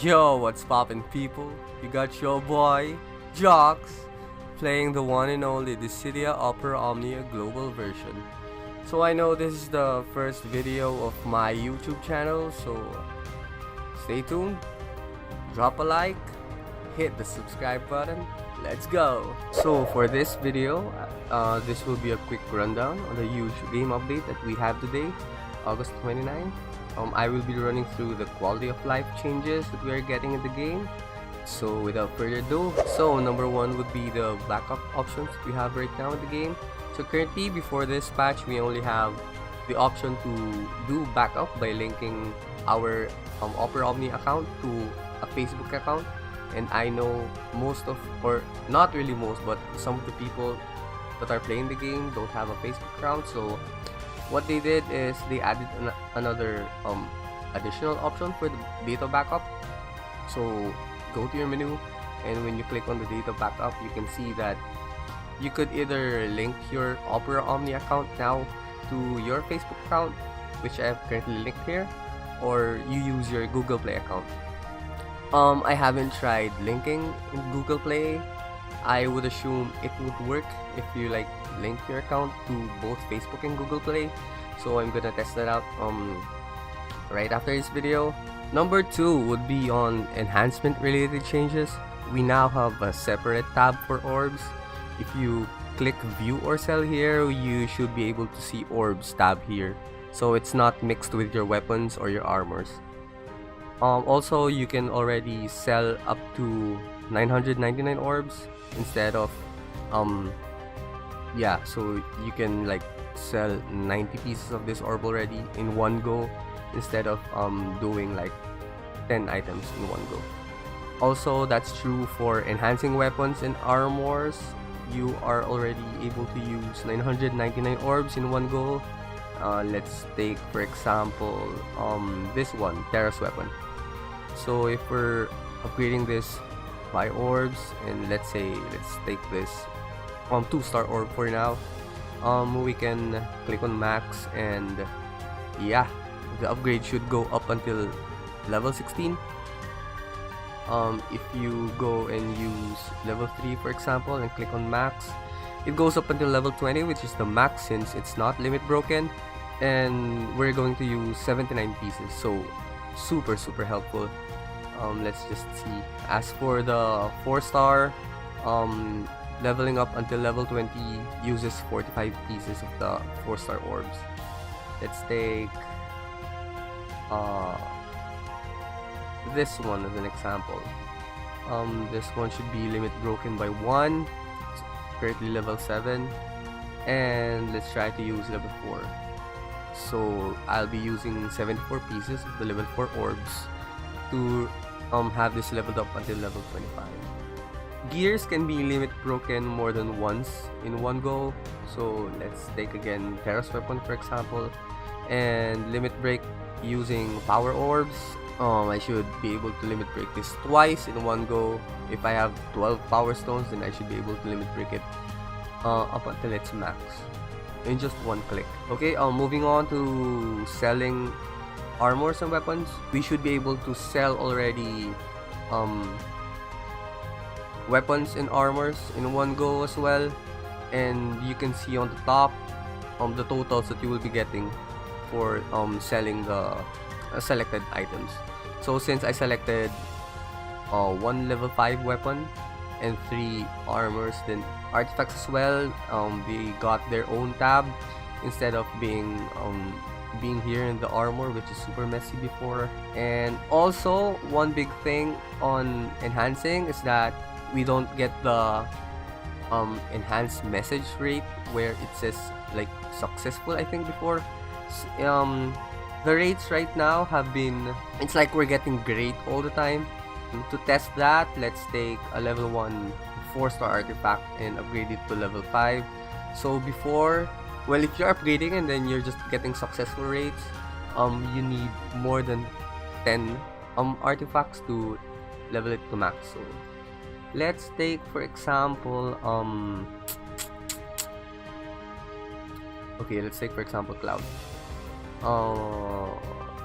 Yo, what's poppin' people? You got your boy, Jaux, playing the one and only Dissidia Omnia global version. So I know this is the first video of my YouTube channel, so stay tuned, drop a like, hit the subscribe button, let's go! So for this video, this will be a quick rundown on the huge game update that we have today, August 29. I will be running through the quality of life changes that we are getting in the game. So without further ado, number one would be the backup options we have right now in the game. So currently, before this patch, we only have the option to do backup by linking our Opera Omnia account to a Facebook account. And I know most of, or not really most, but some of the people that are playing the game don't have a Facebook account. So what they did is they added another additional option for the data backup. So go to your menu, and when you click on the data backup, you can see that you could either link your Opera Omnia account now to your Facebook account, which I have currently linked here, or you use your Google Play account. I haven't tried linking in Google Play. I would assume it would work if you link your account to both Facebook and Google Play. So I'm gonna test that out right after this video. Number 2 would be on enhancement related changes. We now have a separate tab for orbs. If you click view or sell here, you should be able to see orbs tab here, so it's not mixed with your weapons or your armors. Also, you can already sell up to 999 orbs instead of so you can sell 90 pieces of this orb already in one go instead of doing 10 items in one go. Also, that's true for enhancing weapons and armors. You are already able to use 999 orbs in one go. Let's take for example this one, Terra's weapon. So if we're upgrading this by orbs, and let's take this 2-star orb for now, we can click on max, and yeah, the upgrade should go up until level 16. If you go and use level 3 for example and click on max, it goes up until level 20, which is the max since it's not limit broken, and we're going to use 79 pieces, so super helpful. Let's just see. As for the 4-star, leveling up until level 20 uses 45 pieces of the 4-star orbs. Let's take this one as an example. This one should be limit broken by 1. It's currently level 7, and let's try to use level 4. So I'll be using 74 pieces of the level 4 orbs to have this leveled up until level 25. Gears can be limit broken more than once in one go. So let's take again Terra's weapon for example, and limit break using power orbs. I should be able to limit break this twice in one go. If I have 12 power stones, then I should be able to limit break it up until its max in just one click. Okay, moving on to selling armors and weapons. We should be able to sell already weapons and armors in one go as well, and you can see on the top the totals that you will be getting for selling the selected items. So since I selected 1 level 5 weapon and 3 armors, then artifacts as well, they got their own tab instead of being here in the armor, which is super messy before. And also, one big thing on enhancing is that we don't get the enhanced message rate where it says successful. I think before the rates right now have been, it's like we're getting great all the time. To test that, let's take a level 1 4-star artifact and upgrade it to level 5. So before, well, if you're upgrading and then you're just getting successful rates, you need more than 10 artifacts to level it to max. So let's take for example let's take for example Cloud.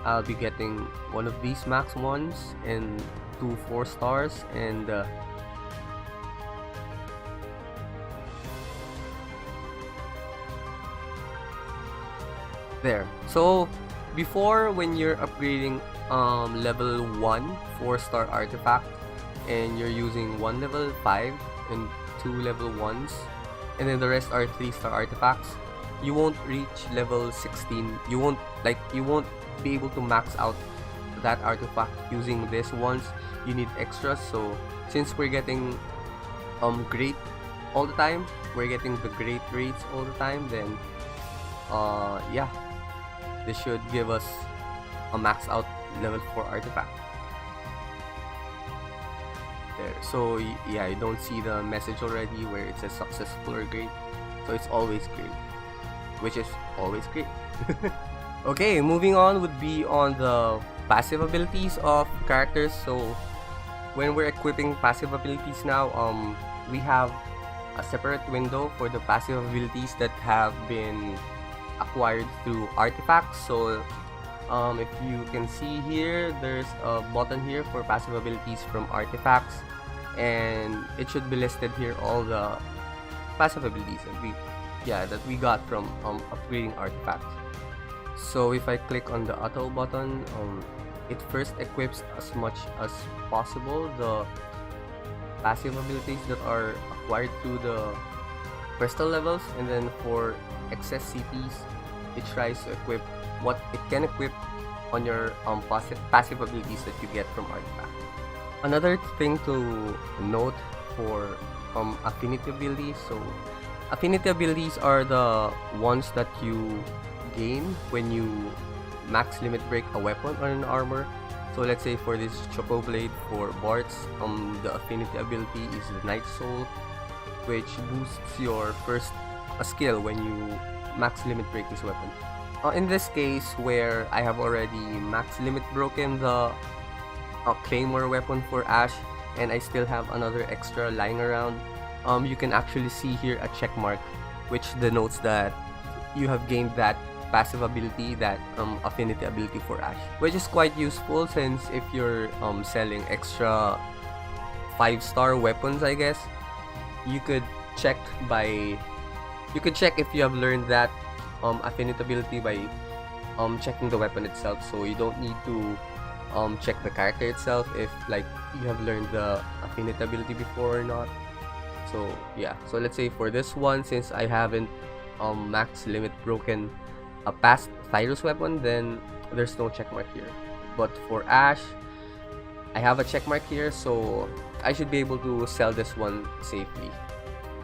I'll be getting one of these max ones and 2 4 stars, and there. So before, when you're upgrading level 1 4-star artifact and you're using 1 level 5 and 2 level 1s, and then the rest are 3-star artifacts, you won't reach level 16. You won't be able to max out that artifact using this ones. You need extras. So since we're getting great all the time, we're getting the great rates all the time, then yeah, this should give us a max out level 4 artifact there. So yeah, you don't see the message already where it says successful or great, so it's always great, which is always great. Okay, moving on would be on the passive abilities of characters. So when we're equipping passive abilities now, we have a separate window for the passive abilities that have been acquired through artifacts. So if you can see here, there's a button here for passive abilities from artifacts, and it should be listed here all the passive abilities that we got from upgrading artifacts. So if I click on the auto button, it first equips as much as possible the passive abilities that are acquired through the crystal levels, and then for excess CPs, it tries to equip what it can equip on your passive abilities that you get from artifact. Another thing to note for affinity abilities. So affinity abilities are the ones that you gain when you max limit break a weapon or an armor. So let's say for this Choco Blade for Barts, the affinity ability is the Night Soul, which boosts your first skill when you max limit break this weapon. In this case, where I have already max limit broken the Claymore weapon for Ash, and I still have another extra lying around, you can actually see here a check mark, which denotes that you have gained that passive ability, that affinity ability for Ash, which is quite useful since if you're selling extra 5-star weapons, I guess you could check if you have learned that affinity ability by checking the weapon itself. So you don't need to check the character itself if like you have learned the affinity ability before or not. So yeah, so let's say for this one, since I haven't max limit broken a past Thyros weapon, then there's no checkmark here. But for Ash, I have a checkmark here, so I should be able to sell this one safely.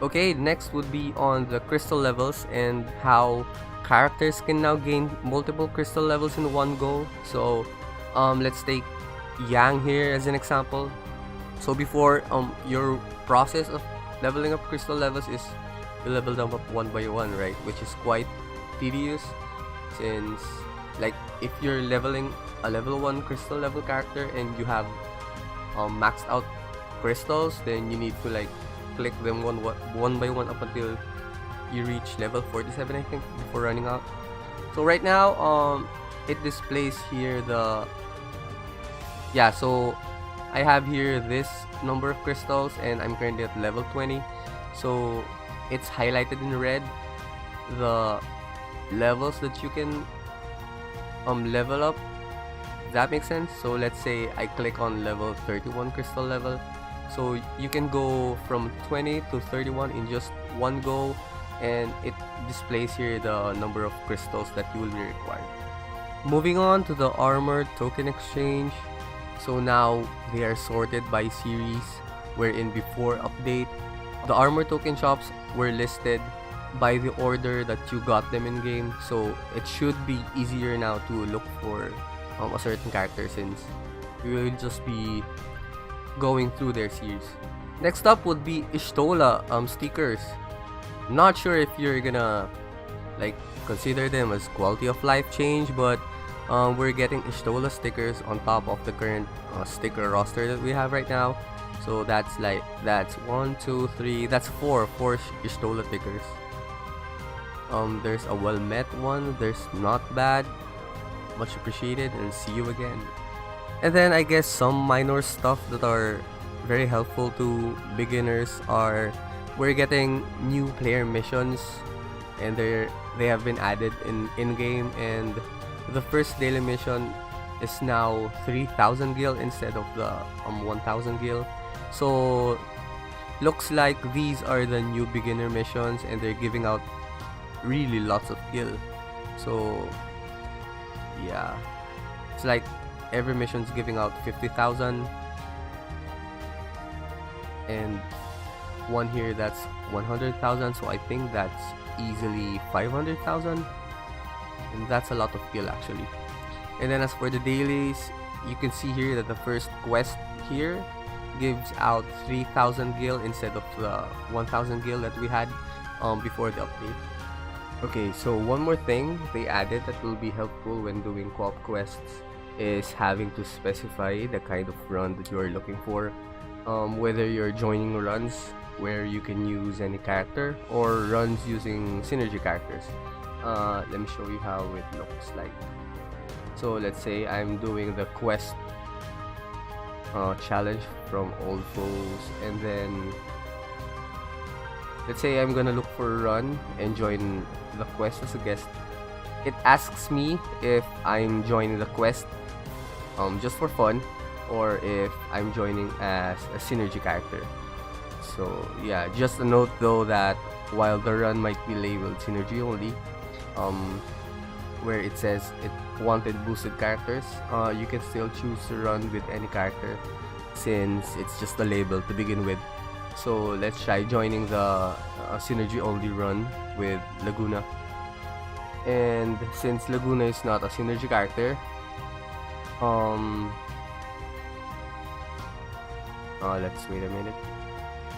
Okay, next would be on the crystal levels and how characters can now gain multiple crystal levels in one go. So let's take Yang here as an example. So before, your process of leveling up crystal levels is you level them up one by one, right? Which is quite tedious, since like if you're leveling a level 1 crystal level character and you have maxed out crystals, then you need to like click them one by one up until you reach level 47, I think, before running out. So right now it displays here so I have here this number of crystals and I'm currently at level 20. So it's highlighted in red the levels that you can level up. Does that make sense? So let's say I click on level 31 crystal level, so you can go from 20 to 31 in just one go, and it displays here the number of crystals that you will be required. Moving on to the armor token exchange. So now they are sorted by series, wherein before update, the armor token shops were listed by the order that you got them in game. So it should be easier now to look for a certain character, since you will just be going through their series. Next up would be Ishtola stickers. Not sure if you're gonna like consider them as quality of life change, but we're getting Ishtola stickers on top of the current sticker roster that we have right now. So that's 1, 2, 3, that's 4 Ishtola stickers. There's a well met one, there's not bad, much appreciated, and see you again. And then I guess some minor stuff that are very helpful to beginners are we're getting new player missions, and they have been added in-game, and the first daily mission is now 3,000 gil instead of the 1,000 gil. So looks like these are the new beginner missions, and they're giving out really lots of gil. So yeah, it's like every mission's giving out 50,000, and one here that's 100,000, so I think that's easily 500,000, and that's a lot of gil actually. And then as for the dailies, you can see here that the first quest here gives out 3,000 gil instead of the 1,000 gil that we had before the update. Okay, so one more thing they added that will be helpful when doing co-op quests is having to specify the kind of run that you are looking for. Whether you're joining runs where you can use any character or runs using synergy characters. Let me show you how it looks like. So let's say I'm doing the quest challenge from Old Foes, and then let's say I'm gonna look for a run and join the quest as a guest. It asks me if I'm joining the quest just for fun, or if I'm joining as a synergy character. So yeah, just a note though that while the run might be labeled synergy only, where it says it wanted boosted characters, you can still choose to run with any character since it's just a label to begin with. So let's try joining the synergy only run with Laguna. And since Laguna is not a synergy character, let's wait a minute.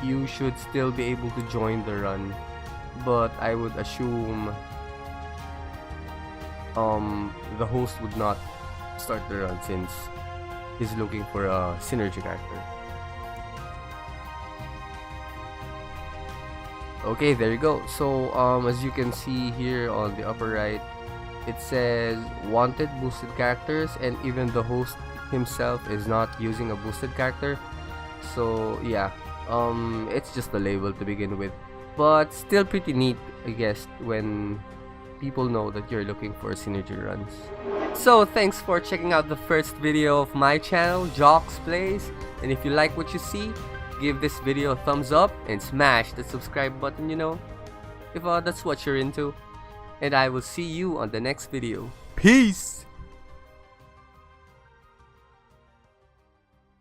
You should still be able to join the run, but I would assume the host would not start the run since he's looking for a synergy character. Okay, there you go. So as you can see here on the upper right, it says wanted boosted characters, and even the host himself is not using a boosted character. So yeah, it's just a label to begin with, but still pretty neat, I guess, when people know that you're looking for synergy runs. So thanks for checking out the first video of my channel, Jaux Plays, and if you like what you see, give this video a thumbs up and smash the subscribe button, if that's what you're into. And I will see you on the next video. Peace!